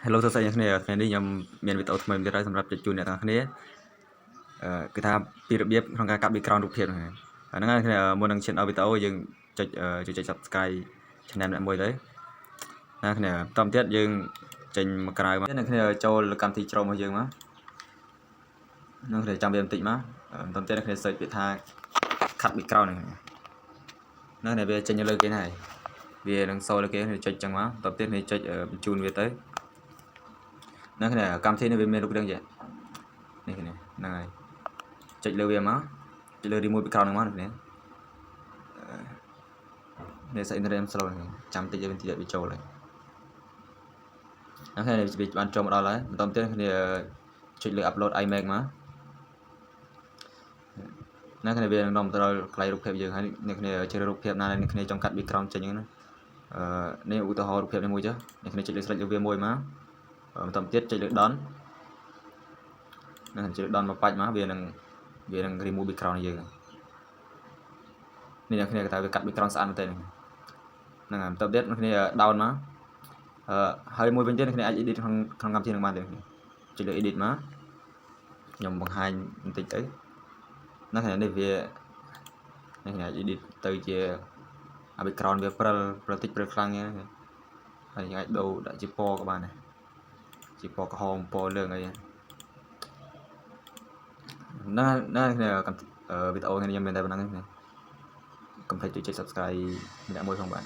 Hello សួស្តីអ្នកគ្នាថ្ងៃនេះខ្ញុំមានវីដេអូថ្មីមួយទៀតហើយសម្រាប់ជូនអ្នកទាំងគ្នាគឺថាពីរបៀបក្នុងការកាត់ background រូបភាពហ្នឹងហើយគ្នាមុននឹងឈានដល់វីដេអូយើងចុច Subscribe Channel អ្នកមួយទៅណាគ្នាបន្តទៀតយើងចេញមកក្រៅមកអ្នកគ្នាចូលកម្មវិធីជ្រោមរបស់យើងមកនឹងគ្នាចាំវាបន្តិចមកបន្តទៀតអ្នកគ្នា search ពាក្យថា cut background ហ្នឹងគ្នាវាចេញលើគេហើយវានឹងសូលើគេចុចចឹងមកបន្តទៀតនេះចុចបញ្ជូនវាទៅហ្នឹងគ្នាកម្មវិធីនេះវាមានរូបរាងយ៉ាងនេះគ្នាហ្នឹងហើយចុចលើវាមកចុចលើ remove background ហ្នឹងមកនេះគ្នានេះសាច់ internet slow ហ្នឹងចាំតិចយើងទៀតវាចូលហើយហ្នឹងហើយវាបានចូលមកដល់ហើយបន្តទៀតគ្នាចុចលើ upload iMac មកហ្នឹងគ្នាវានឹងនាំទៅដល់កន្លែងរូបភាពយើងហើយអ្នកគ្នាជ្រើសរូបភាពណាអ្នកគ្នាចង់កាត់ background ចេញហ្នឹងណានេះឧទាហរណ៍រូបភាពនេះមួយចុះអ្នកគ្នាចុចលើ select លើវាមួយមកបន្តទៀតចុចលើ done នឹងចុច done មកបាច់មកវានឹង remove background យើងនេះអ្នកគ្នាគេថាវាកាត់ background ស្អាតមែនទេហ្នឹងហើយបន្តទៀតអ្នកគ្នា down មកហើយមួយវិញទៀតអ្នកគ្នាអាច edit ក្នុងកម្មវិធីនឹងបានទេចុចលើ edit មកខ្ញុំបង្ហាញបន្តិចទៅហ្នឹងហើយនេះវាអ្នកគ្នាអាច edit ទៅជា background វាព្រិលតិចព្រិលខ្លាំងហ្នឹងហើយអាចដូរដាក់ជាពណ៌ក៏បានដែរជាពណ៌ក្រហមពណ៌លឿងអីណាវីដេអូនេះខ្ញុំមានតែប៉ុណ្្នឹងទេកុំភ្លេចចុច Subscribe ម្នាក់មួយផងបាទ